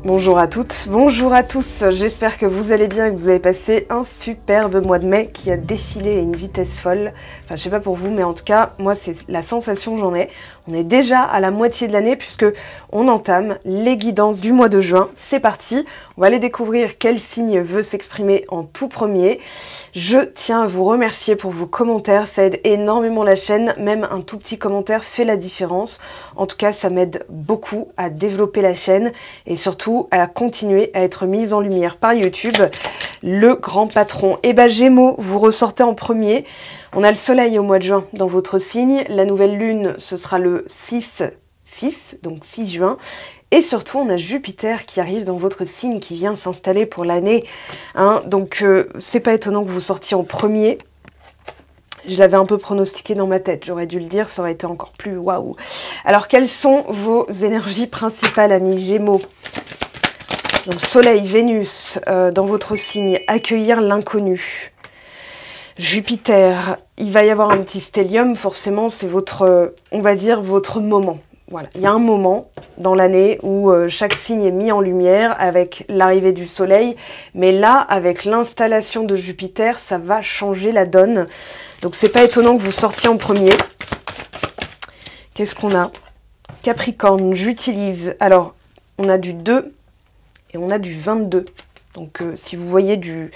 Bonjour à toutes, bonjour à tous, j'espère que vous allez bien et que vous avez passé un superbe mois de mai qui a défilé à une vitesse folle. Enfin, je sais pas pour vous, mais en tout cas, moi, c'est la sensation que j'en ai. On est déjà à la moitié de l'année puisque on entame les guidances du mois de juin. C'est parti, on va aller découvrir quel signe veut s'exprimer en tout premier. Je tiens à vous remercier pour vos commentaires, ça aide énormément la chaîne, même un tout petit commentaire fait la différence. En tout cas, ça m'aide beaucoup à développer la chaîne et surtout à continuer à être mise en lumière par YouTube. Le grand patron. Et ben Gémeaux, vous ressortez en premier. On a le soleil au mois de juin dans votre signe. La nouvelle lune, ce sera le 6, donc 6 juin. Et surtout, on a Jupiter qui arrive dans votre signe, qui vient s'installer pour l'année. Hein, donc, c'est pas étonnant que vous sortiez en premier. Je l'avais un peu pronostiqué dans ma tête, j'aurais dû le dire, ça aurait été encore plus waouh. Alors, quelles sont vos énergies principales, amis Gémeaux? Donc, Soleil, Vénus, dans votre signe, accueillir l'inconnu. Jupiter, il va y avoir un petit stellium, forcément, c'est votre, on va dire, votre moment. Voilà, il y a un moment dans l'année où chaque signe est mis en lumière avec l'arrivée du soleil, mais là, avec l'installation de Jupiter, ça va changer la donne. Donc, c'est pas étonnant que vous sortiez en premier. Qu'est-ce qu'on a? Capricorne, j'utilise. Alors, on a du 2 et on a du 22. Donc, si vous voyez du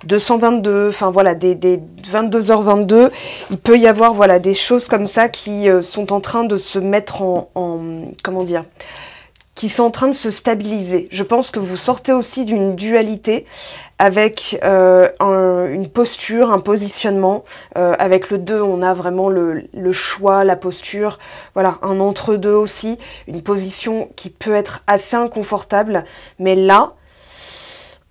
222, enfin voilà, des 22h22, il peut y avoir voilà, des choses comme ça qui sont en train de se mettre comment dire, qui sont en train de se stabiliser. Je pense que vous sortez aussi d'une dualité avec une posture, un positionnement. Avec le 2, on a vraiment le choix, la posture, voilà, un entre-deux aussi, une position qui peut être assez inconfortable, mais là,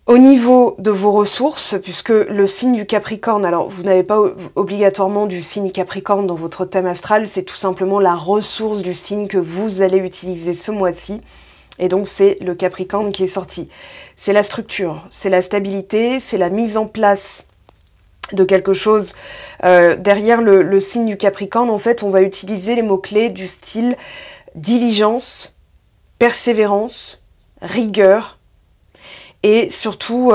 au niveau de vos ressources, puisque le signe du Capricorne, alors vous n'avez pas obligatoirement du signe Capricorne dans votre thème astral, c'est tout simplement la ressource du signe que vous allez utiliser ce mois-ci. Et donc c'est le Capricorne qui est sorti. C'est la structure, c'est la stabilité, c'est la mise en place de quelque chose. Derrière le signe du Capricorne, en fait, on va utiliser les mots-clés du style diligence, persévérance, rigueur, et surtout,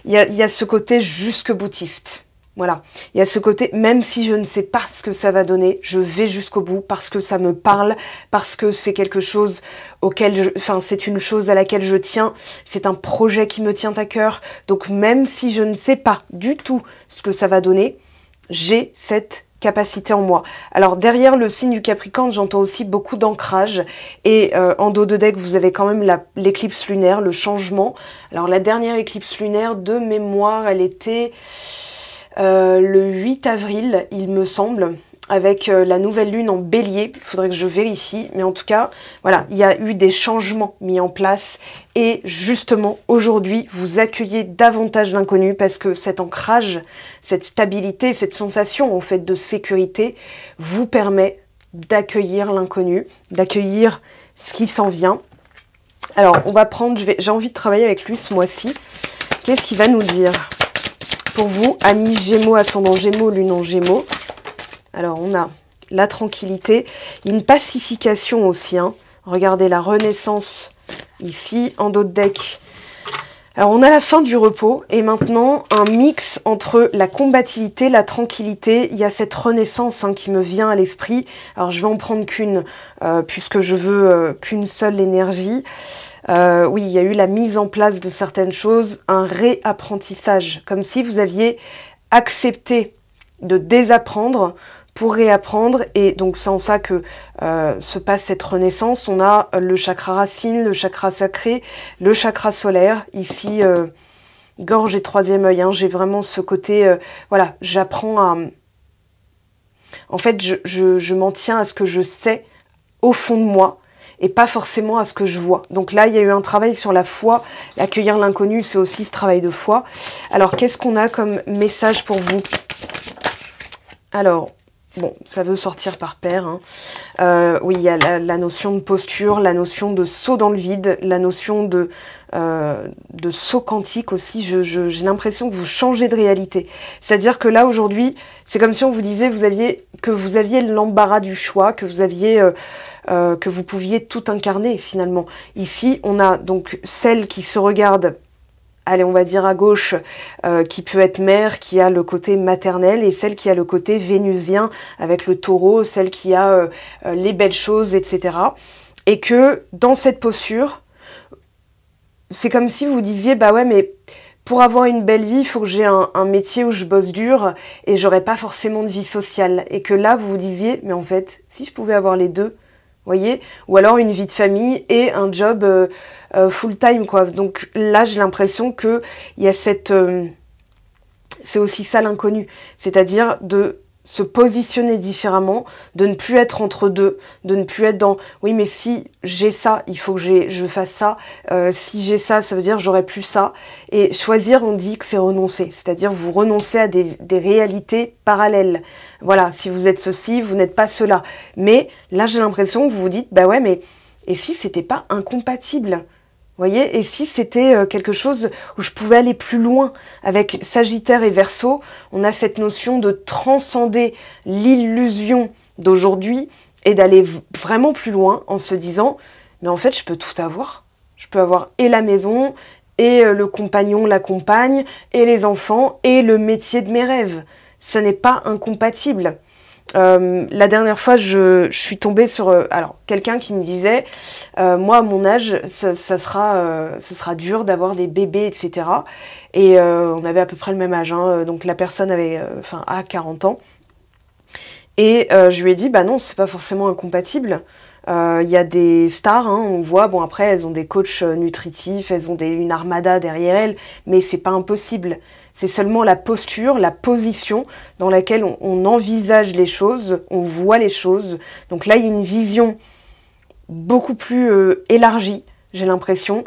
il y a ce côté jusque boutiste. Voilà, il y a ce côté, même si je ne sais pas ce que ça va donner, je vais jusqu'au bout parce que ça me parle, parce que c'est quelque chose auquel, enfin, c'est une chose à laquelle je tiens, c'est un projet qui me tient à cœur. Donc, même si je ne sais pas du tout ce que ça va donner, j'ai cette capacité en moi. Alors derrière le signe du Capricorne, j'entends aussi beaucoup d'ancrage et en dos de deck, vous avez quand même l'éclipse lunaire, le changement. Alors la dernière éclipse lunaire de mémoire, elle était le 8 avril, il me semble, avec la nouvelle lune en bélier. Il faudrait que je vérifie, mais en tout cas, voilà, il y a eu des changements mis en place et justement, aujourd'hui, vous accueillez davantage l'inconnu parce que cet ancrage, cette stabilité, cette sensation en fait de sécurité vous permet d'accueillir l'inconnu, d'accueillir ce qui s'en vient. Alors, on va prendre, j'ai envie de travailler avec lui ce mois-ci. Qu'est-ce qu'il va nous dire pour vous, amis Gémeaux, ascendant Gémeaux, lune en Gémeaux? Alors, on a la tranquillité, une pacification aussi. Hein. Regardez la renaissance ici, en dos de deck. Alors, on a la fin du repos et maintenant un mix entre la combativité, la tranquillité. Il y a cette renaissance hein, qui me vient à l'esprit. Alors, je vais en prendre qu'une puisque je veux qu'une seule énergie. Oui, il y a eu la mise en place de certaines choses, un réapprentissage, comme si vous aviez accepté de désapprendre pour réapprendre, et donc c'est en ça que se passe cette renaissance. On a le chakra racine, le chakra sacré, le chakra solaire, ici gorge et troisième œil, hein, j'ai vraiment ce côté, voilà, j'apprends à... En fait, je m'en tiens à ce que je sais au fond de moi, et pas forcément à ce que je vois. Donc là, il y a eu un travail sur la foi, accueillir l'inconnu, c'est aussi ce travail de foi. Alors, qu'est-ce qu'on a comme message pour vous? Alors, bon, ça veut sortir par paire. Hein. Oui, il y a la notion de posture, la notion de saut dans le vide, la notion de saut quantique aussi. J'ai l'impression que vous changez de réalité. C'est-à-dire que là, aujourd'hui, c'est comme si on vous disait que vous aviez l'embarras du choix, que vous pouviez tout incarner finalement. Ici, on a donc celle qui se regarde, allez, on va dire à gauche, qui peut être mère, qui a le côté maternel, et celle qui a le côté vénusien avec le taureau, celle qui a les belles choses, etc. Et que dans cette posture, c'est comme si vous disiez, bah ouais, mais pour avoir une belle vie, il faut que j'ai un métier où je bosse dur et j'aurai pas forcément de vie sociale. Et que là, vous vous disiez, mais en fait, si je pouvais avoir les deux, voyez, ou alors une vie de famille et un job full-time, quoi. Donc là, j'ai l'impression qu'il y a cette... c'est aussi ça l'inconnu, c'est-à-dire de se positionner différemment, de ne plus être entre deux, de ne plus être dans « oui, mais si j'ai ça, il faut que je fasse ça, si j'ai ça, ça veut dire j'aurai plus ça ». Et choisir, on dit que c'est renoncer, c'est-à-dire vous renoncez à des réalités parallèles. Voilà, si vous êtes ceci, vous n'êtes pas cela. Mais là, j'ai l'impression que vous vous dites « bah ouais, mais et si c'était pas incompatible ?» Vous voyez, et si c'était quelque chose où je pouvais aller plus loin, avec Sagittaire et Verseau, on a cette notion de transcender l'illusion d'aujourd'hui et d'aller vraiment plus loin en se disant, mais en fait, je peux tout avoir. Je peux avoir et la maison, et le compagnon, la compagne, et les enfants, et le métier de mes rêves. Ce n'est pas incompatible. La dernière fois, je suis tombée sur quelqu'un qui me disait moi à mon âge ça sera dur d'avoir des bébés, etc. Et on avait à peu près le même âge, hein, donc la personne avait a 40 ans et je lui ai dit bah non, c'est pas forcément incompatible. Il y a des stars, hein, on voit, bon après elles ont des coachs nutritifs, elles ont une armada derrière elles, mais c'est pas impossible. C'est seulement la posture, la position dans laquelle on envisage les choses, on voit les choses. Donc là, il y a une vision beaucoup plus élargie, j'ai l'impression,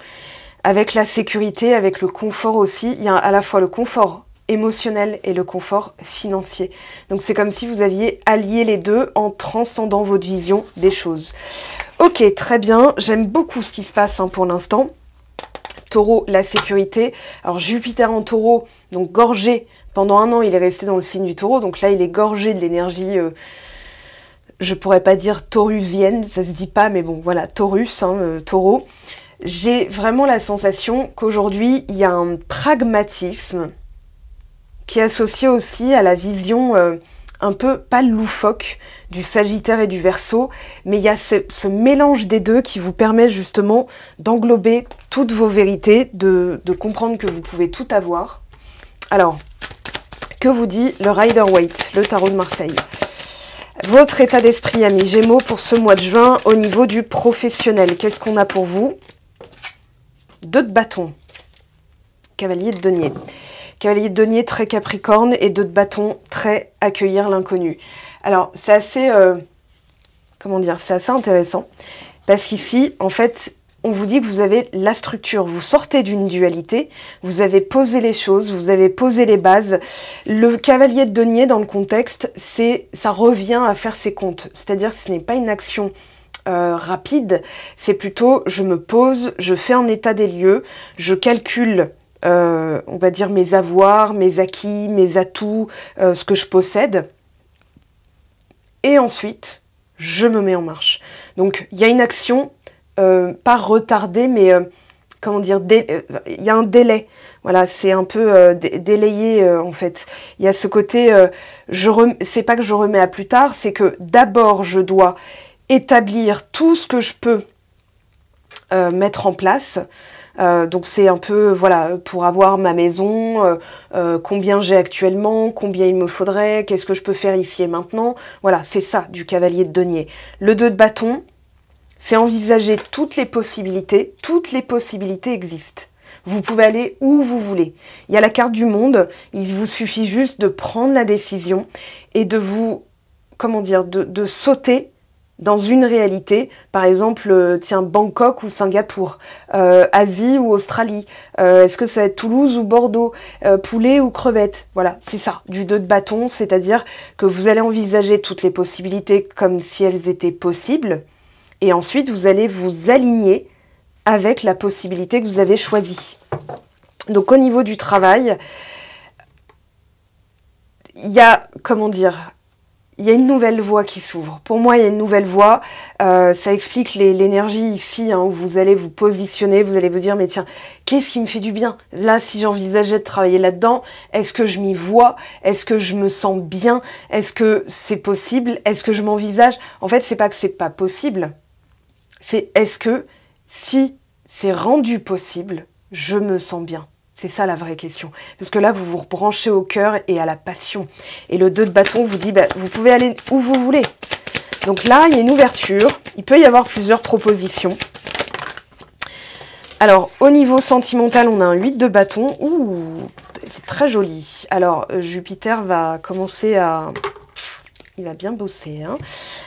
avec la sécurité, avec le confort aussi. Il y a à la fois le confort émotionnel et le confort financier. Donc c'est comme si vous aviez allié les deux en transcendant votre vision des choses. Ok, très bien, j'aime beaucoup ce qui se passe pour l'instant. Taureau, la sécurité. Alors Jupiter en Taureau, donc gorgé, pendant 1 an il est resté dans le signe du Taureau, donc là il est gorgé de l'énergie, je pourrais pas dire taurusienne, ça se dit pas, mais bon voilà, Taurus, Taureau. J'ai vraiment la sensation qu'aujourd'hui il y a un pragmatisme qui est associé aussi à la vision un peu, pas loufoque, du Sagittaire et du Verseau, mais il y a ce mélange des deux qui vous permet justement d'englober toutes vos vérités, de comprendre que vous pouvez tout avoir. Alors, que vous dit le Rider-Waite, le tarot de Marseille? Votre état d'esprit, amis Gémeaux, pour ce mois de juin, au niveau du professionnel, qu'est-ce qu'on a pour vous? 2 de bâton, cavalier de denier. Cavalier de denier très Capricorne et 2 de bâton très accueillir l'inconnu. Alors, c'est assez, c'est assez intéressant parce qu'ici, en fait, on vous dit que vous avez la structure. Vous sortez d'une dualité, vous avez posé les choses, vous avez posé les bases. Le cavalier de denier, dans le contexte, ça revient à faire ses comptes. C'est-à-dire que ce n'est pas une action rapide, c'est plutôt je me pose, je fais un état des lieux, je calcule on va dire mes avoirs, mes acquis, mes atouts, ce que je possède. Et ensuite, je me mets en marche. Donc, il y a une action, pas retardée, mais il y a un délai. Voilà, c'est un peu délayé en fait. Il y a ce côté, c'est pas que je remets à plus tard, c'est que d'abord, je dois établir tout ce que je peux mettre en place. Donc c'est un peu, voilà, pour avoir ma maison, combien j'ai actuellement, combien il me faudrait, qu'est-ce que je peux faire ici et maintenant. Voilà, c'est ça, du cavalier de denier. Le 2 de bâton, c'est envisager toutes les possibilités existent. Vous pouvez aller où vous voulez. Il y a la carte du monde, il vous suffit juste de prendre la décision et de vous, de sauter dans une réalité, par exemple, tiens, Bangkok ou Singapour, Asie ou Australie, est-ce que ça va être Toulouse ou Bordeaux, poulet ou crevette, voilà, c'est ça, du 2 de bâton, c'est-à-dire que vous allez envisager toutes les possibilités comme si elles étaient possibles, et ensuite vous allez vous aligner avec la possibilité que vous avez choisie. Donc au niveau du travail, il y a, comment dire, il y a une nouvelle voie qui s'ouvre. Pour moi, il y a une nouvelle voie. Ça explique l'énergie ici, hein, où vous allez vous positionner, vous allez vous dire, mais tiens, qu'est-ce qui me fait du bien? Là, si j'envisageais de travailler là-dedans, est-ce que je m'y vois? Est-ce que je me sens bien? Est-ce que c'est possible? Est-ce que je m'envisage? En fait, c'est pas que c'est pas possible. C'est est-ce que, si c'est rendu possible, je me sens bien? C'est ça la vraie question. Parce que là, vous vous branchez au cœur et à la passion. Et le 2 de bâton vous dit, bah, vous pouvez aller où vous voulez. Donc là, il y a une ouverture. Il peut y avoir plusieurs propositions. Alors, au niveau sentimental, on a un 8 de bâton. Ouh, c'est très joli. Alors, Jupiter va commencer à... Il va bien bosser. Hein.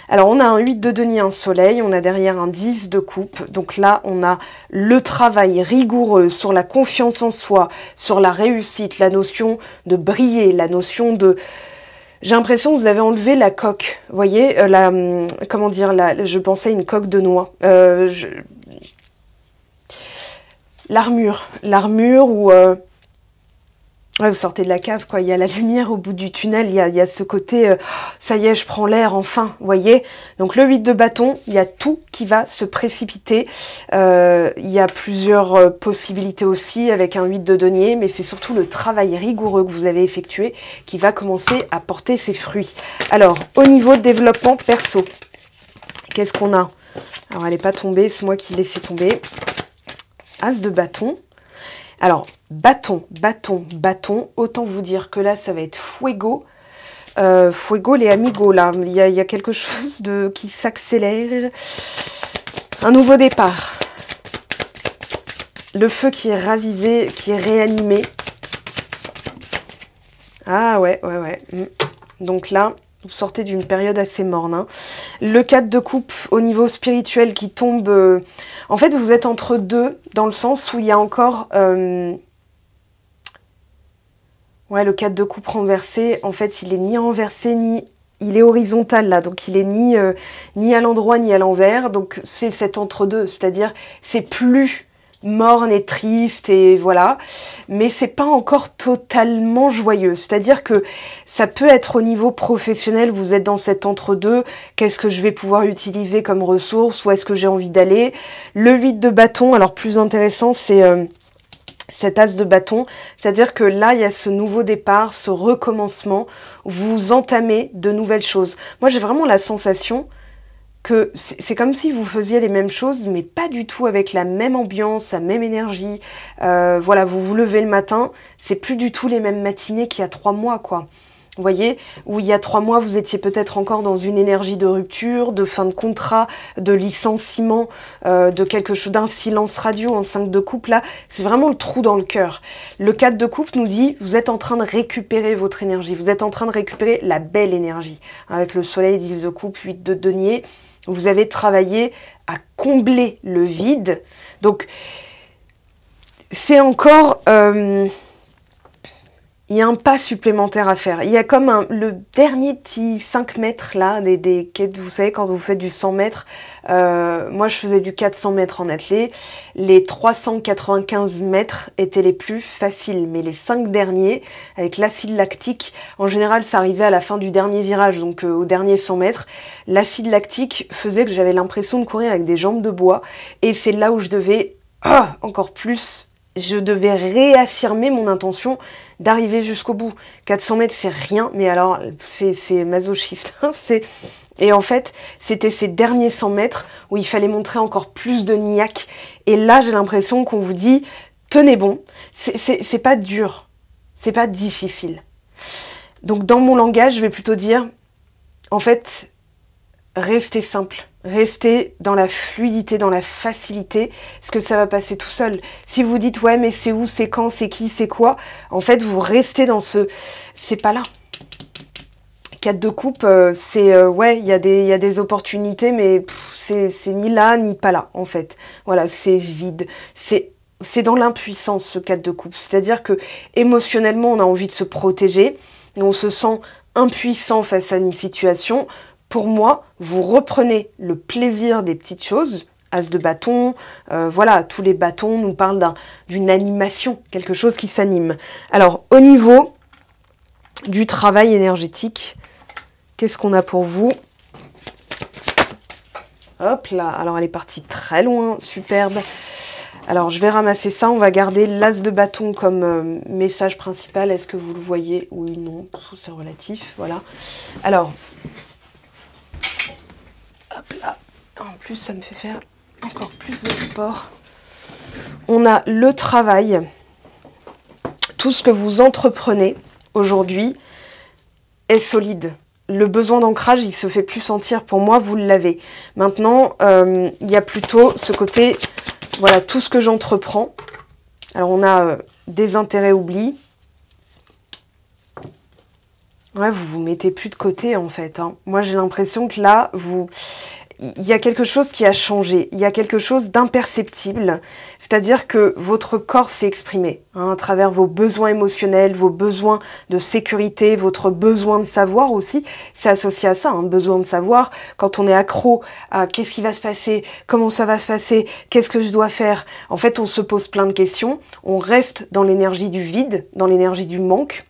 Alors, on a un 8 de denier, un soleil. On a derrière un 10 de coupe. Donc là, on a le travail rigoureux sur la confiance en soi, sur la réussite, la notion de briller, la notion de... J'ai l'impression que vous avez enlevé la coque. Vous voyez, comment dire, je pensais à une coque de noix. L'armure où... Ouais, vous sortez de la cave, quoi. Il y a la lumière au bout du tunnel, il y a ce côté, ça y est, je prends l'air, enfin, vous voyez. Donc le 8 de bâton, il y a tout qui va se précipiter. Il y a plusieurs possibilités aussi avec un 8 de denier, mais c'est surtout le travail rigoureux que vous avez effectué qui va commencer à porter ses fruits. Alors, au niveau de développement perso, qu'est-ce qu'on a? Alors, elle n'est pas tombée, c'est moi qui l'ai fait tomber. As de bâton. Alors, bâton, autant vous dire que là, ça va être fuego. Fuego, les amigos, là, il y a quelque chose qui s'accélère. Un nouveau départ. Le feu qui est ravivé, qui est réanimé. Ah ouais. Donc là, vous sortez d'une période assez morne. Hein. Le 4 de coupe au niveau spirituel qui tombe... En fait, vous êtes entre deux, dans le sens où il y a encore... Ouais, le 4 de coupe renversé, en fait, il est ni renversé, ni... Il est horizontal, là, donc il est ni à l'endroit, ni à l'envers. Donc, c'est cet entre-deux, c'est-à-dire, c'est plus morne et triste, et voilà. Mais c'est pas encore totalement joyeux. C'est-à-dire que ça peut être au niveau professionnel, vous êtes dans cet entre-deux. Qu'est-ce que je vais pouvoir utiliser comme ressource? Où est-ce que j'ai envie d'aller? Le 8 de bâton, alors plus intéressant, c'est... cet as de bâton, c'est-à-dire que là, il y a ce nouveau départ, ce recommencement, vous entamez de nouvelles choses. Moi, j'ai vraiment la sensation que c'est comme si vous faisiez les mêmes choses, mais pas du tout avec la même ambiance, la même énergie. Voilà, vous vous levez le matin, c'est plus du tout les mêmes matinées qu'il y a 3 mois, quoi. Vous voyez, où il y a 3 mois, vous étiez peut-être encore dans une énergie de rupture, de fin de contrat, de licenciement, de quelque chose, d'un silence radio en 5 de coupe. Là, c'est vraiment le trou dans le cœur. Le 4 de coupe nous dit, vous êtes en train de récupérer votre énergie, vous êtes en train de récupérer la belle énergie. Avec le soleil, 10 de coupe, 8 de denier, vous avez travaillé à combler le vide. Donc, c'est encore... il y a un pas supplémentaire à faire. Il y a comme le dernier petit 5 mètres là, des quêtes, vous savez, quand vous faites du 100 mètres, moi je faisais du 400 mètres en athlée, les 395 mètres étaient les plus faciles, mais les 5 derniers, avec l'acide lactique, en général ça arrivait à la fin du dernier virage, donc au dernier 100 mètres, l'acide lactique faisait que j'avais l'impression de courir avec des jambes de bois, et c'est là où je devais, encore plus, je devais réaffirmer mon intention d'arriver jusqu'au bout. 400 mètres, c'est rien, mais alors, c'est masochiste. Et en fait, c'était ces derniers 100 mètres où il fallait montrer encore plus de niaque. Et là, j'ai l'impression qu'on vous dit, tenez bon, c'est pas dur, c'est pas difficile. Donc, dans mon langage, je vais plutôt dire, en fait, restez simple. Restez dans la fluidité, dans la facilité, parce que ça va passer tout seul. Si vous dites, ouais, mais c'est où, c'est quand, c'est qui, c'est quoi, en fait, vous restez dans ce... C'est pas là. 4 de coupe, ouais, il y a des opportunités, mais c'est ni là, ni pas là, en fait. Voilà, c'est vide. C'est dans l'impuissance, ce 4 de coupe. C'est-à-dire que émotionnellement, on a envie de se protéger, et on se sent impuissant face à une situation. Pour moi, vous reprenez le plaisir des petites choses. As de bâton, voilà, tous les bâtons nous parlent d'une animation, quelque chose qui s'anime. Alors, au niveau du travail énergétique, qu'est-ce qu'on a pour vous? Hop là, alors elle est partie très loin, superbe. Alors, je vais ramasser ça, on va garder l'as de bâton comme message principal. Est-ce que vous le voyez? Oui, non, c'est relatif, voilà. Alors, hop là, en plus ça me fait faire encore plus de sport. On a le travail, tout ce que vous entreprenez aujourd'hui est solide. Le besoin d'ancrage, il se fait plus sentir. Pour moi, vous l'avez. Maintenant, il y a plutôt ce côté, voilà, tout ce que j'entreprends. Alors, on a des intérêts oubliés. Ouais, vous vous mettez plus de côté, en fait. Hein. Moi, j'ai l'impression que là, il y a quelque chose qui a changé, il y a quelque chose d'imperceptible, c'est-à-dire que votre corps s'est exprimé hein, à travers vos besoins émotionnels, vos besoins de sécurité, votre besoin de savoir aussi, c'est associé à ça, un besoin de savoir, quand on est accro à qu'est-ce qui va se passer, comment ça va se passer, qu'est-ce que je dois faire, en fait on se pose plein de questions, on reste dans l'énergie du vide, dans l'énergie du manque,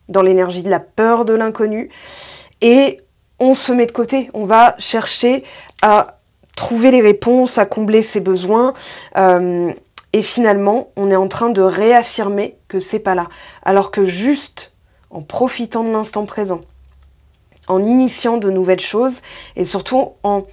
dans l'énergie de la peur de l'inconnu, et on se met de côté, on va chercher à trouver les réponses, à combler ses besoins, et finalement, on est en train de réaffirmer que c'est pas là. Alors que juste en profitant de l'instant présent, en initiant de nouvelles choses, et surtout en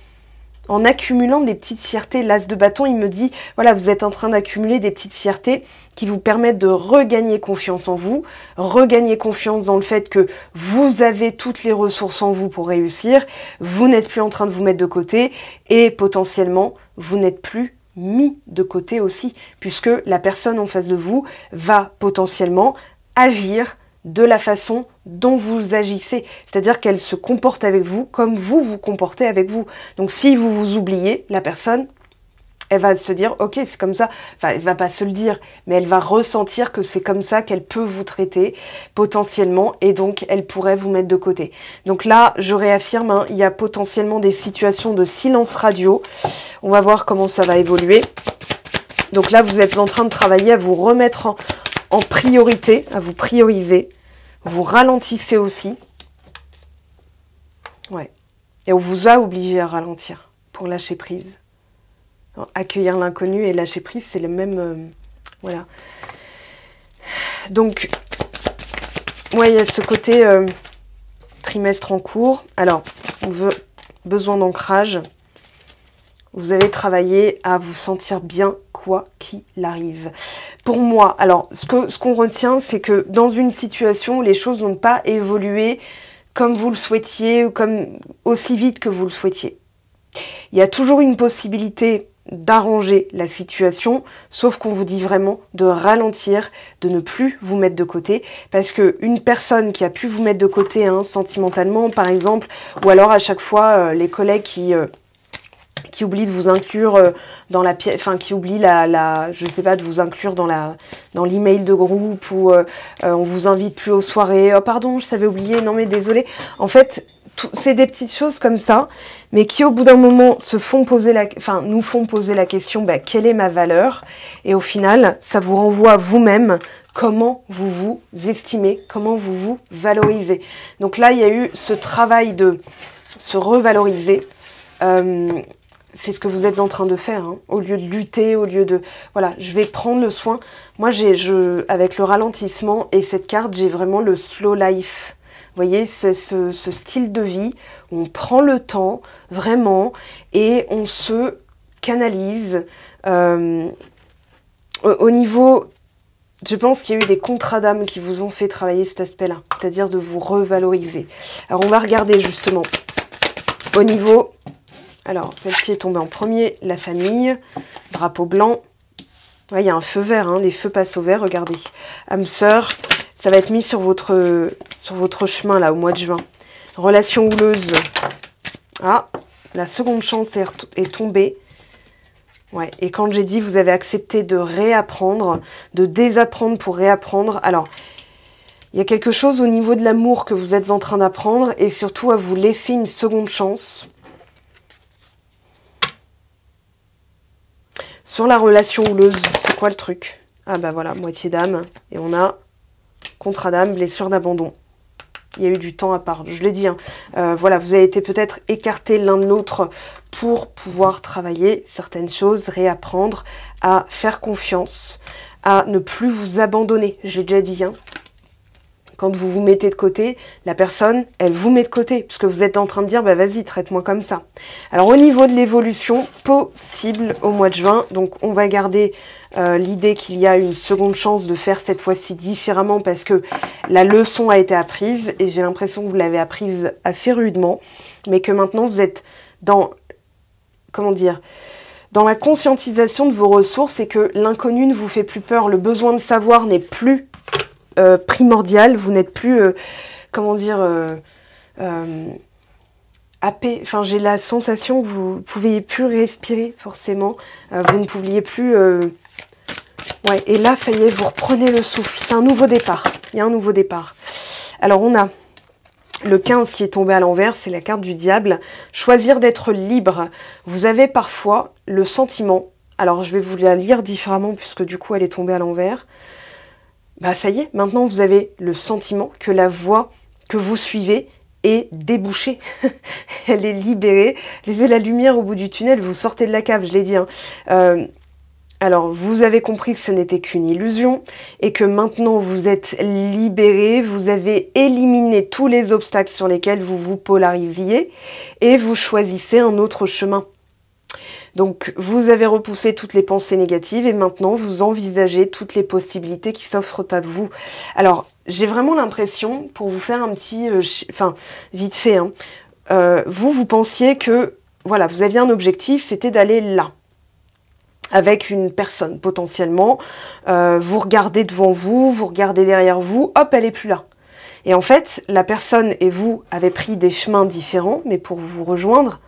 accumulant des petites fiertés. L'as de bâton, il me dit, voilà, vous êtes en train d'accumuler des petites fiertés qui vous permettent de regagner confiance en vous, regagner confiance dans le fait que vous avez toutes les ressources en vous pour réussir, vous n'êtes plus en train de vous mettre de côté et potentiellement, vous n'êtes plus mis de côté aussi, puisque la personne en face de vous va potentiellement agir de la façon dont vous agissez. C'est-à-dire qu'elle se comporte avec vous comme vous vous comportez avec vous. Donc si vous vous oubliez, la personne, elle va se dire, ok, c'est comme ça. Enfin, elle va pas se le dire, mais elle va ressentir que c'est comme ça qu'elle peut vous traiter potentiellement et donc elle pourrait vous mettre de côté. Donc là, je réaffirme, hein, il y a potentiellement des situations de silence radio. On va voir comment ça va évoluer. Donc là, vous êtes en train de travailler à vous remettre en priorité, à vous prioriser. Vous ralentissez aussi. Ouais. Et on vous a obligé à ralentir pour lâcher prise. Alors, accueillir l'inconnu et lâcher prise, c'est le même... voilà. Donc, ouais, il y a ce côté trimestre en cours. Alors, on veut besoin d'ancrage. Vous allez travailler à vous sentir bien quoi qu'il arrive. Pour moi, alors, ce qu'on retient, c'est que dans une situation où les choses n'ont pas évolué comme vous le souhaitiez ou comme aussi vite que vous le souhaitiez. Il y a toujours une possibilité d'arranger la situation, sauf qu'on vous dit vraiment de ralentir, de ne plus vous mettre de côté, parce qu'une personne qui a pu vous mettre de côté hein, sentimentalement, par exemple, ou alors à chaque fois, les collègues qui oublie de vous inclure dans la pièce, enfin qui oublie je sais pas, de vous inclure dans l'email de groupe ou on vous invite plus aux soirées. Oh pardon, je savais oublier. Non mais désolé. En fait, c'est des petites choses comme ça, mais qui au bout d'un moment nous font poser la question, bah, quelle est ma valeur? Et au final, ça vous renvoie à vous-même. Comment vous vous estimez, comment vous vous valorisez. Donc là, il y a eu ce travail de se revaloriser. C'est ce que vous êtes en train de faire, hein. Au lieu de lutter, au lieu de... Voilà, je vais prendre le soin. Moi, avec le ralentissement et cette carte, j'ai vraiment le slow life. Vous voyez, c'est ce style de vie où on prend le temps, vraiment, et on se canalise. Au niveau... Je pense qu'il y a eu des contrats d'âme qui vous ont fait travailler cet aspect-là, c'est-à-dire de vous revaloriser. Alors, on va regarder justement au niveau... Alors, celle-ci est tombée en premier, la famille, drapeau blanc. Ouais, il y a un feu vert, hein, les feux passent au vert, regardez. Âme sœur, ça va être mis sur votre chemin, là, au mois de juin. Relation houleuse. Ah, la seconde chance est tombée. Ouais, et quand j'ai dit vous avez accepté de réapprendre, de désapprendre pour réapprendre, alors il y a quelque chose au niveau de l'amour que vous êtes en train d'apprendre et surtout à vous laisser une seconde chance. Sur la relation houleuse, c'est quoi le truc? Ah bah voilà, moitié d'âme. Et on a contrat d'âme, blessure d'abandon. Il y a eu du temps à part, je l'ai dit. Hein. Voilà, vous avez été peut-être écartés l'un de l'autre pour pouvoir travailler certaines choses, réapprendre à faire confiance, à ne plus vous abandonner. Je l'ai déjà dit. Hein. Quand vous vous mettez de côté, la personne, elle vous met de côté, parce que vous êtes en train de dire, bah vas-y, traite-moi comme ça. Alors au niveau de l'évolution, possible au mois de juin, donc on va garder l'idée qu'il y a une seconde chance de faire cette fois-ci différemment, parce que la leçon a été apprise, et j'ai l'impression que vous l'avez apprise assez rudement, mais que maintenant vous êtes dans, comment dire, dans la conscientisation de vos ressources, et que l'inconnu ne vous fait plus peur, le besoin de savoir n'est plus primordial, vous n'êtes plus, comment dire, happé, enfin j'ai la sensation que vous ne pouviez plus respirer forcément, vous ne pouviez plus, ouais, et là ça y est, vous reprenez le souffle, c'est un nouveau départ, il y a un nouveau départ. Alors on a le 15 qui est tombé à l'envers, c'est la carte du diable, choisir d'être libre. Vous avez parfois le sentiment, alors je vais vous la lire différemment puisque du coup elle est tombée à l'envers. Bah ça y est, maintenant vous avez le sentiment que la voie que vous suivez est débouchée. Elle est libérée. Laissez la lumière au bout du tunnel, vous sortez de la cave, je l'ai dit. Hein. Alors, vous avez compris que ce n'était qu'une illusion et que maintenant vous êtes libéré, vous avez éliminé tous les obstacles sur lesquels vous vous polarisiez et vous choisissez un autre chemin. Donc, vous avez repoussé toutes les pensées négatives et maintenant, vous envisagez toutes les possibilités qui s'offrent à vous. Alors, j'ai vraiment l'impression, pour vous faire un petit... enfin, vite fait, hein, vous pensiez que, voilà, vous aviez un objectif, c'était d'aller là, avec une personne, potentiellement. Vous regardez devant vous, vous regardez derrière vous, hop, elle n'est plus là. Et en fait, la personne et vous avez pris des chemins différents, mais pour vous rejoindre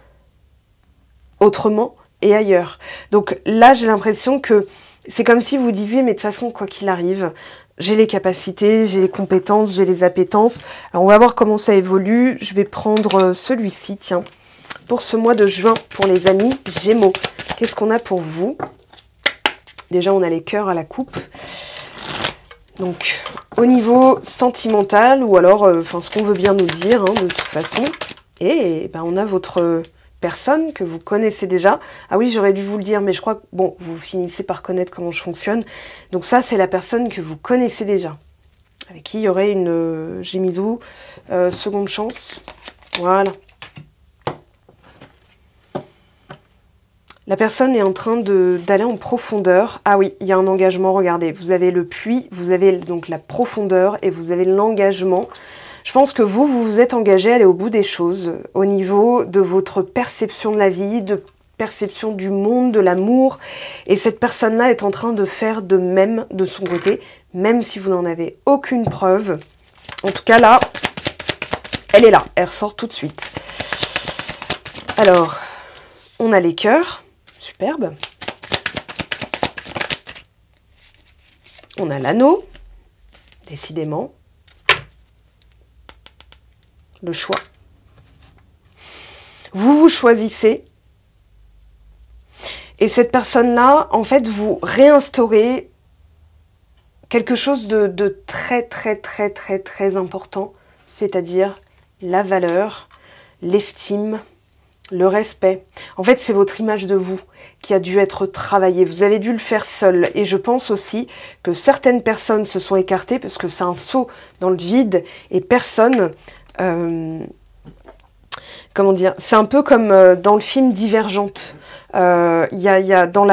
autrement, et ailleurs. Donc là, j'ai l'impression que c'est comme si vous disiez, mais de toute façon, quoi qu'il arrive, j'ai les capacités, j'ai les compétences, j'ai les appétences. Alors, on va voir comment ça évolue. Je vais prendre celui-ci, tiens, pour ce mois de juin, pour les amis Gémeaux. Qu'est-ce qu'on a pour vous? Déjà, on a les cœurs à la coupe. Donc, au niveau sentimental, ou alors, enfin, ce qu'on veut bien nous dire, hein, de toute façon. Et ben, on a votre... personne que vous connaissez déjà. Ah oui, j'aurais dû vous le dire, mais je crois que, bon, vous finissez par connaître comment je fonctionne. Donc ça, c'est la personne que vous connaissez déjà, avec qui il y aurait une Gémisou, seconde chance. Voilà. La personne est en train d'aller en profondeur. Ah oui, il y a un engagement, regardez. Vous avez le puits, vous avez donc la profondeur et vous avez l'engagement. Je pense que vous vous êtes engagé à aller au bout des choses, au niveau de votre perception de la vie, de perception du monde, de l'amour. Et cette personne-là est en train de faire de même de son côté, même si vous n'en avez aucune preuve. En tout cas, là, elle est là. Elle ressort tout de suite. Alors, on a les cœurs. Superbe. On a l'anneau. Décidément. Le choix. Vous vous choisissez. Et cette personne-là, en fait, vous réinstaurez quelque chose de très, très, très, très, très important. C'est-à-dire la valeur, l'estime, le respect. En fait, c'est votre image de vous qui a dû être travaillée. Vous avez dû le faire seul. Et je pense aussi que certaines personnes se sont écartées parce que c'est un saut dans le vide et personne... comment dire, c'est un peu comme dans le film Divergente. Il y a dans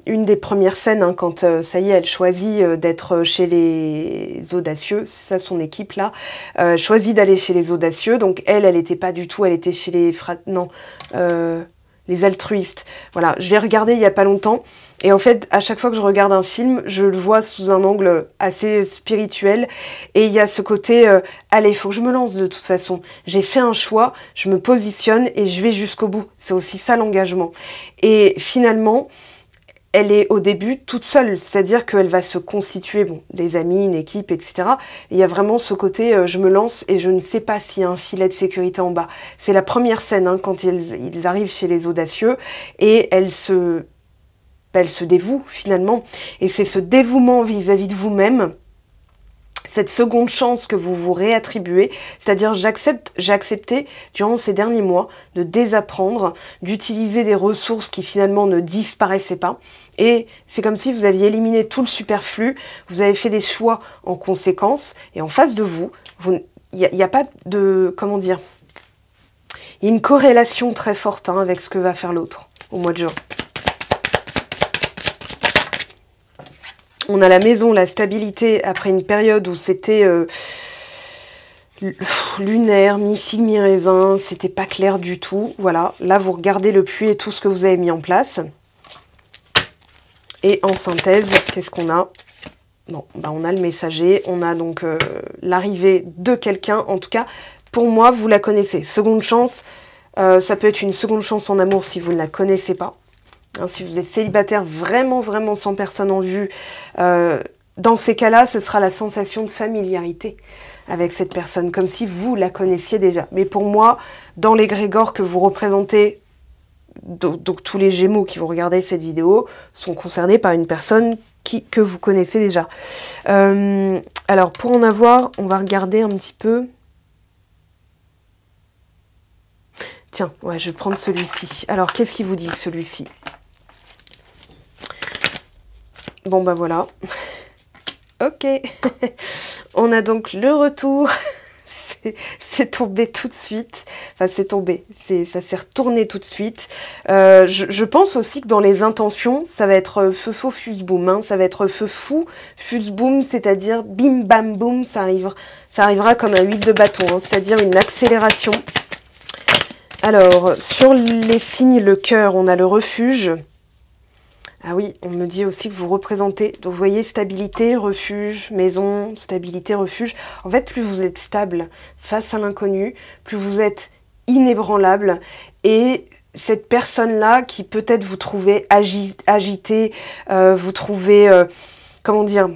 une des premières scènes, hein, quand ça y est, elle choisit d'être chez les audacieux, c'est ça son équipe là, choisit d'aller chez les audacieux, donc elle n'était pas du tout, elle était chez les non, les altruistes. Voilà, je l'ai regardé il n'y a pas longtemps. Et en fait, à chaque fois que je regarde un film, je le vois sous un angle assez spirituel. Et il y a ce côté, allez, il faut que je me lance de toute façon. J'ai fait un choix, je me positionne et je vais jusqu'au bout. C'est aussi ça l'engagement. Et finalement, elle est au début toute seule, c'est-à-dire qu'elle va se constituer, bon, des amis, une équipe, etc. Et il y a vraiment ce côté, je me lance et je ne sais pas s'il y a un filet de sécurité en bas. C'est la première scène, hein, quand ils arrivent chez les audacieux, et elle se dévoue finalement. Et c'est ce dévouement vis-à-vis de vous-même, cette seconde chance que vous vous réattribuez, c'est-à-dire j'ai accepté durant ces derniers mois de désapprendre, d'utiliser des ressources qui finalement ne disparaissaient pas. Et c'est comme si vous aviez éliminé tout le superflu, vous avez fait des choix en conséquence, et en face de vous, il n'y a pas de, comment dire, il y a une corrélation très forte hein, avec ce que va faire l'autre au mois de juin. On a la maison, la stabilité, après une période où c'était lunaire, mi-figue, mi-raisin, c'était pas clair du tout. Voilà, là vous regardez le puits et tout ce que vous avez mis en place. Et en synthèse, qu'est-ce qu'on a? Bon, bah on a le messager, on a donc l'arrivée de quelqu'un. En tout cas, pour moi, vous la connaissez. Seconde chance, ça peut être une seconde chance en amour si vous ne la connaissez pas. Hein, si vous êtes célibataire, vraiment, vraiment sans personne en vue, dans ces cas-là, ce sera la sensation de familiarité avec cette personne, comme si vous la connaissiez déjà. Mais pour moi, dans l'égrégore que vous représentez, donc tous les Gémeaux qui vont regarder cette vidéo sont concernés par une personne que vous connaissez déjà. Alors, pour en avoir, on va regarder un petit peu... Tiens, ouais, je vais prendre celui-ci. Alors, qu'est-ce qu'il vous dit, celui-ci? Bon, bah voilà. Ok. On a donc le retour. C'est tombé tout de suite. Enfin, c'est tombé. Ça s'est retourné tout de suite. Je pense aussi que dans les intentions, ça va être feu faux fuse boum. Hein. Ça va être feu fou fuse boum, c'est-à-dire bim bam boum. Ça arrivera comme un 8 de bâton, hein, c'est-à-dire une accélération. Alors, sur les signes, le cœur, on a le refuge. Ah oui, on me dit aussi que vous représentez, donc vous voyez, stabilité, refuge, maison, stabilité, refuge. En fait, plus vous êtes stable face à l'inconnu, plus vous êtes inébranlable. Et cette personne-là qui peut-être vous trouvez agité, vous trouvez, comment dire,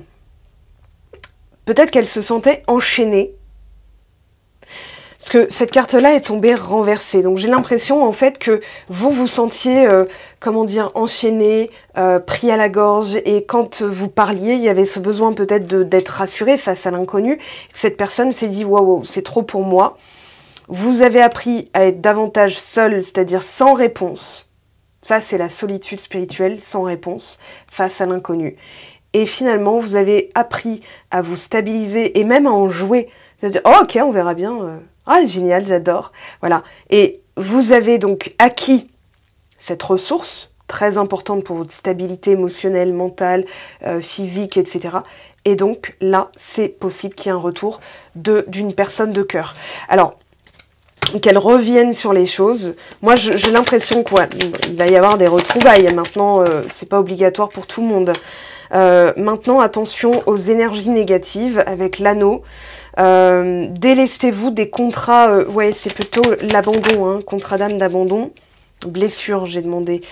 peut-être qu'elle se sentait enchaînée. Parce que cette carte-là est tombée renversée. Donc j'ai l'impression en fait que vous vous sentiez, comment dire, enchaîné, pris à la gorge. Et quand vous parliez, il y avait ce besoin peut-être d'être rassuré face à l'inconnu. Cette personne s'est dit, waouh, c'est trop pour moi. Vous avez appris à être davantage seul, c'est-à-dire sans réponse. Ça, c'est la solitude spirituelle, sans réponse, face à l'inconnu. Et finalement, vous avez appris à vous stabiliser et même à en jouer. C'est-à-dire, oh, ok, on verra bien. Ah, génial, j'adore. Voilà. Et vous avez donc acquis cette ressource très importante pour votre stabilité émotionnelle, mentale, physique, etc. Et donc, là, c'est possible qu'il y ait un retour d'une personne de cœur. Alors, qu'elle revienne sur les choses. Moi, j'ai l'impression qu'il va y avoir des retrouvailles. Maintenant, c'est pas obligatoire pour tout le monde. Maintenant, attention aux énergies négatives avec l'anneau. Délestez-vous des contrats, ouais, c'est plutôt l'abandon, hein, contrat d'âme d'abandon. Blessure, j'ai demandé.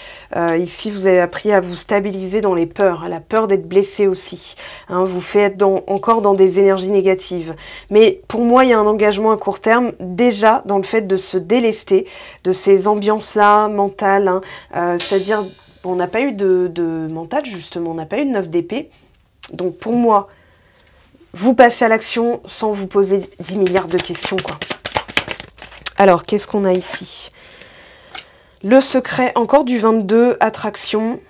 Ici, vous avez appris à vous stabiliser dans les peurs, à la peur d'être blessé aussi. Hein, vous faites encore dans des énergies négatives. Mais pour moi, il y a un engagement à court terme, déjà dans le fait de se délester de ces ambiances-là mentales. Hein, c'est-à-dire, on n'a pas eu de mental, justement, on n'a pas eu de 9 d'épée. Donc pour moi, vous passez à l'action sans vous poser 10 milliards de questions, quoi. Alors, qu'est-ce qu'on a ici ? Le secret, encore du 22, attraction.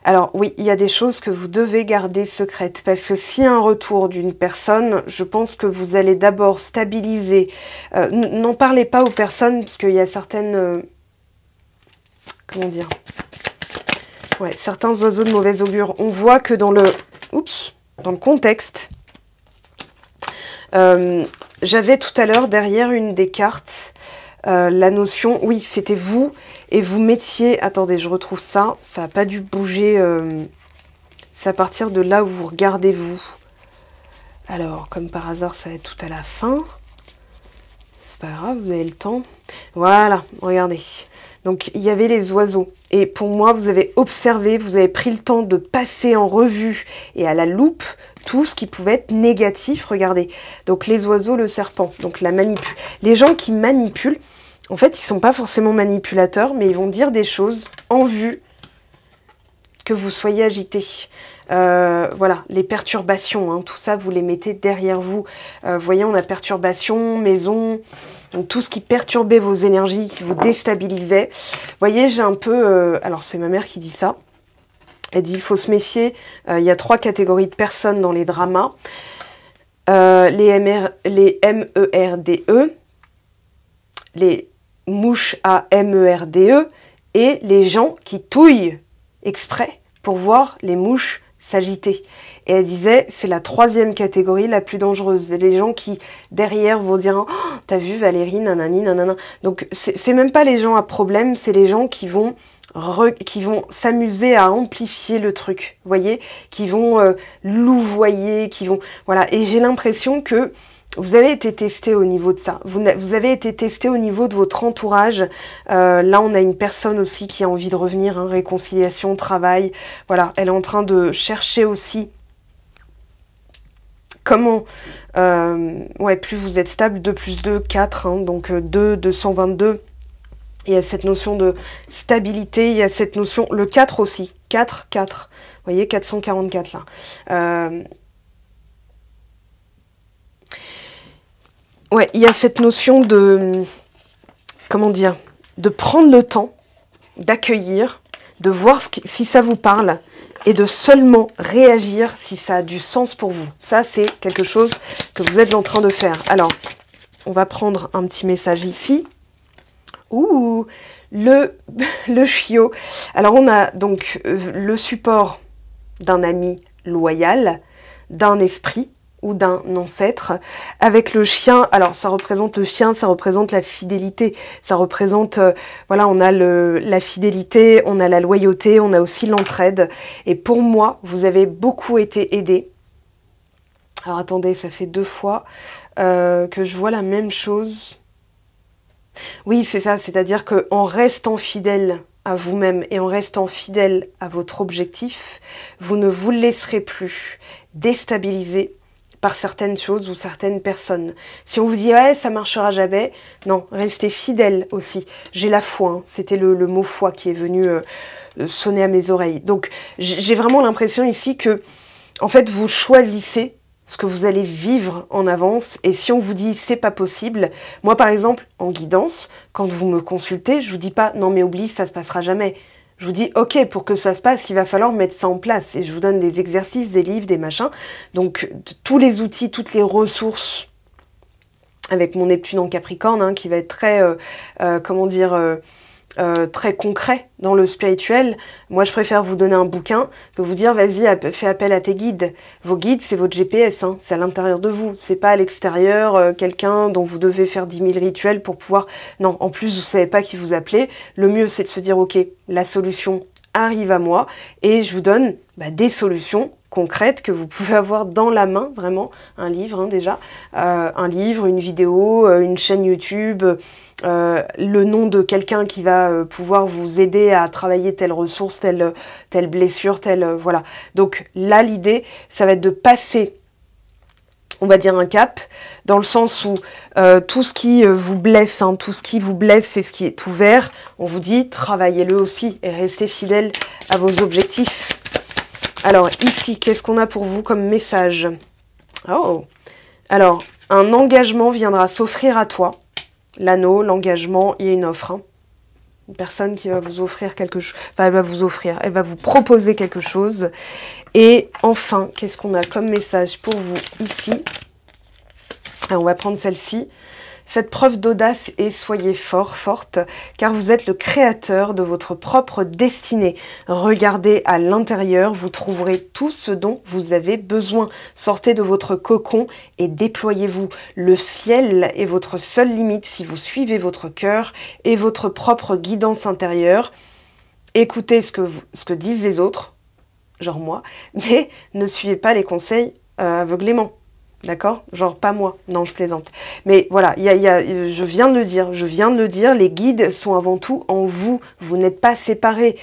Alors oui, il y a des choses que vous devez garder secrètes, parce que s'il y a un retour d'une personne, je pense que vous allez d'abord stabiliser. N'en parlez pas aux personnes, parce qu'il y a certaines... comment dire ? Ouais, certains oiseaux de mauvais augure. On voit que dans le contexte, j'avais tout à l'heure derrière une des cartes... La notion, oui, c'était vous, et vous mettiez... Attendez, je retrouve ça. Ça n'a pas dû bouger. C'est à partir de là où vous regardez vous. Alors, comme par hasard, ça va être tout à la fin. C'est pas grave, vous avez le temps. Voilà, regardez. Donc, il y avait les oiseaux. Et pour moi, vous avez observé, vous avez pris le temps de passer en revue et à la loupe tout ce qui pouvait être négatif. Regardez. Donc, les oiseaux, le serpent. Donc, la manipule. Les gens qui manipulent, en fait, ils ne sont pas forcément manipulateurs, mais ils vont dire des choses en vue que vous soyez agité. Voilà, les perturbations, hein, tout ça, vous les mettez derrière vous. Vous voyez, on a perturbation, maison, donc tout ce qui perturbait vos énergies, qui vous déstabilisait. Vous voyez, j'ai un peu... alors, c'est ma mère qui dit ça. Elle dit, il faut se méfier. Il y a 3 catégories de personnes dans les dramas. Les MERDE, les mouches à MERDE, et les gens qui touillent exprès pour voir les mouches s'agiter. Et elle disait, c'est la 3e catégorie la plus dangereuse. Les gens qui, derrière, vont dire, oh, t'as vu Valérie, nanani, nanana. Donc, c'est même pas les gens à problème, c'est les gens qui vont s'amuser à amplifier le truc, vous voyez, qui vont louvoyer, qui vont... Voilà, et j'ai l'impression que vous avez été testé au niveau de ça. Vous avez été testé au niveau de votre entourage. Là, on a une personne aussi qui a envie de revenir, hein, réconciliation, travail. Voilà, elle est en train de chercher aussi comment... ouais, plus vous êtes stable, 2 plus 2, 4. Hein, donc 2, 222. Il y a cette notion de stabilité. Il y a cette notion... Le 4 aussi. 4, 4. Vous voyez, 444 là. Ouais, il y a cette notion de, comment dire, de prendre le temps, d'accueillir, de voir si ça vous parle et de seulement réagir si ça a du sens pour vous. Ça, c'est quelque chose que vous êtes en train de faire. Alors, on va prendre un petit message ici. Ouh, le chiot. Alors, on a donc le support d'un ami loyal, d'un esprit, ou d'un ancêtre. Avec le chien, alors ça représente le chien, ça représente la fidélité, ça représente, voilà, on a la fidélité, on a la loyauté, on a aussi l'entraide. Et pour moi, vous avez beaucoup été aidé. Alors attendez, ça fait 2 fois que je vois la même chose. Oui, c'est ça, c'est-à-dire qu'en restant fidèle à vous-même et en restant fidèle à votre objectif, vous ne vous laisserez plus déstabiliser par certaines choses ou certaines personnes. Si on vous dit « ouais, ça marchera jamais », non, restez fidèle aussi. J'ai la foi, hein. C'était le mot foi qui est venu sonner à mes oreilles. Donc, j'ai vraiment l'impression ici que, en fait, vous choisissez ce que vous allez vivre en avance. Et si on vous dit « c'est pas possible », moi, par exemple, en guidance, quand vous me consultez, je vous dis pas « non, mais oublie, ça se passera jamais ». Je vous dis, ok, pour que ça se passe, il va falloir mettre ça en place. Et je vous donne des exercices, des livres, des machins. Donc, tous les outils, toutes les ressources, avec mon Neptune en Capricorne, hein, qui va être très, comment dire, très concret dans le spirituel. Moi, je préfère vous donner un bouquin que vous dire, vas-y, fais appel à tes guides. Vos guides, c'est votre GPS, hein, c'est à l'intérieur de vous. C'est pas à l'extérieur, quelqu'un dont vous devez faire 10 000 rituels pour pouvoir... Non, en plus, vous savez pas qui vous appelez. Le mieux, c'est de se dire, ok, la solution arrive à moi et je vous donne des solutions concrètes que vous pouvez avoir dans la main, vraiment, un livre hein, déjà, un livre, une vidéo, une chaîne YouTube, le nom de quelqu'un qui va pouvoir vous aider à travailler telle ressource, telle blessure, voilà. Donc là, l'idée, ça va être de passer, on va dire un cap, dans le sens où tout ce qui vous blesse, hein, tout ce qui vous blesse, c'est ce qui est ouvert. On vous dit, travaillez-le aussi et restez fidèle à vos objectifs. Alors ici, qu'est-ce qu'on a pour vous comme message? Oh, alors, un engagement viendra s'offrir à toi. L'anneau, l'engagement, il y a une offre. Hein. Une personne qui va vous offrir quelque chose. Enfin, elle va vous proposer quelque chose. Et enfin, qu'est-ce qu'on a comme message pour vous ici? Alors, on va prendre celle-ci. Faites preuve d'audace et soyez fort, forte, car vous êtes le créateur de votre propre destinée. Regardez à l'intérieur, vous trouverez tout ce dont vous avez besoin. Sortez de votre cocon et déployez-vous. Le ciel est votre seule limite si vous suivez votre cœur et votre propre guidance intérieure. Écoutez ce que disent les autres, genre moi, mais ne suivez pas les conseils aveuglément. D'accord? Genre pas moi. Non, je plaisante. Mais voilà, je viens de le dire, les guides sont avant tout en vous. Vous n'êtes pas séparés.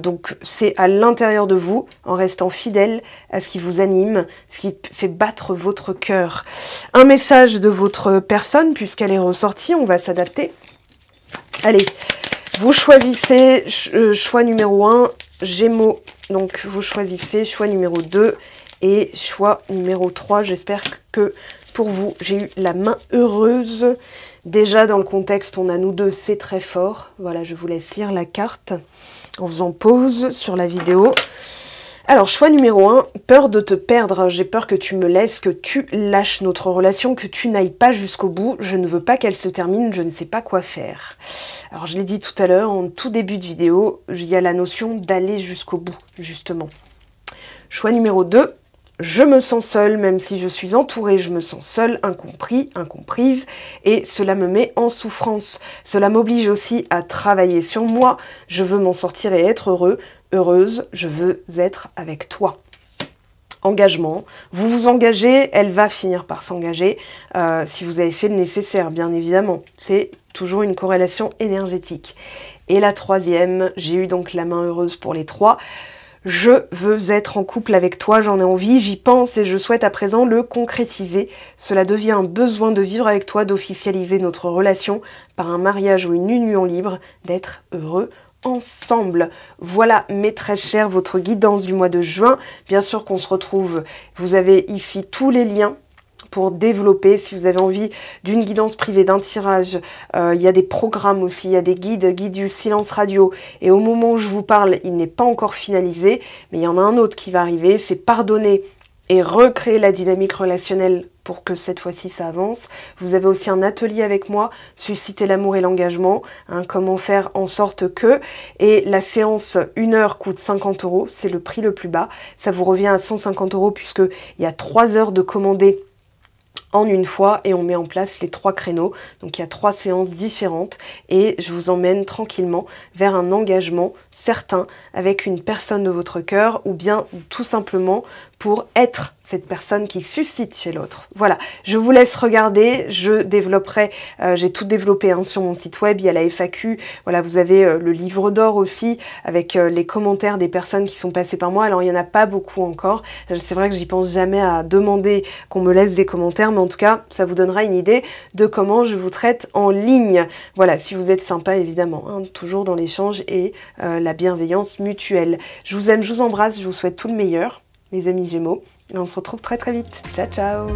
Donc c'est à l'intérieur de vous, en restant fidèle à ce qui vous anime, ce qui fait battre votre cœur. Un message de votre personne, puisqu'elle est ressortie, on va s'adapter. Allez, vous choisissez choix numéro 1, Gémeaux. Donc vous choisissez choix numéro 2. Et choix numéro 3, j'espère que pour vous, j'ai eu la main heureuse. Déjà dans le contexte, on a nous deux, c'est très fort. Voilà, je vous laisse lire la carte en faisant pause sur la vidéo. Alors, choix numéro 1, peur de te perdre. J'ai peur que tu me laisses, que tu lâches notre relation, que tu n'ailles pas jusqu'au bout. Je ne veux pas qu'elle se termine, je ne sais pas quoi faire. Alors, je l'ai dit tout à l'heure, en tout début de vidéo, il y a la notion d'aller jusqu'au bout, justement. Choix numéro 2. Je me sens seule, même si je suis entourée, je me sens seule, incompris, incomprise, et cela me met en souffrance. Cela m'oblige aussi à travailler sur moi. Je veux m'en sortir et être heureuse, je veux être avec toi. Engagement. Vous vous engagez, elle va finir par s'engager, si vous avez fait le nécessaire, bien évidemment. C'est toujours une corrélation énergétique. Et la troisième, j'ai eu donc la main heureuse pour les 3. Je veux être en couple avec toi, j'en ai envie, j'y pense et je souhaite à présent le concrétiser. Cela devient un besoin de vivre avec toi, d'officialiser notre relation par un mariage ou une union libre, d'être heureux ensemble. Voilà mes très chers, votre guidance du mois de juin. Bien sûr qu'on se retrouve, vous avez ici tous les liens pour développer, si vous avez envie d'une guidance privée, d'un tirage, il y a des programmes aussi, il y a des guides du silence radio, et au moment où je vous parle, il n'est pas encore finalisé, mais il y en a un autre qui va arriver, c'est pardonner et recréer la dynamique relationnelle pour que cette fois-ci ça avance. Vous avez aussi un atelier avec moi, susciter l'amour et l'engagement, hein, comment faire en sorte que, et la séance 1 heure coûte 50 €, c'est le prix le plus bas, ça vous revient à 150 € puisque il y a 3 heures de commandé en une fois et on met en place les 3 créneaux. Donc il y a 3 séances différentes et je vous emmène tranquillement vers un engagement certain avec une personne de votre cœur ou bien tout simplement pour être cette personne qui suscite chez l'autre. Voilà, je vous laisse regarder, je développerai, j'ai tout développé hein, sur mon site web, il y a la FAQ, voilà, vous avez le livre d'or aussi, avec les commentaires des personnes qui sont passées par moi. Alors il n'y en a pas beaucoup encore, c'est vrai que j'y pense jamais à demander qu'on me laisse des commentaires, mais en tout cas, ça vous donnera une idée de comment je vous traite en ligne. Voilà, si vous êtes sympa évidemment, hein, toujours dans l'échange et la bienveillance mutuelle. Je vous aime, je vous embrasse, je vous souhaite tout le meilleur. Mes amis Gémeaux, et on se retrouve très très vite. Ciao ciao!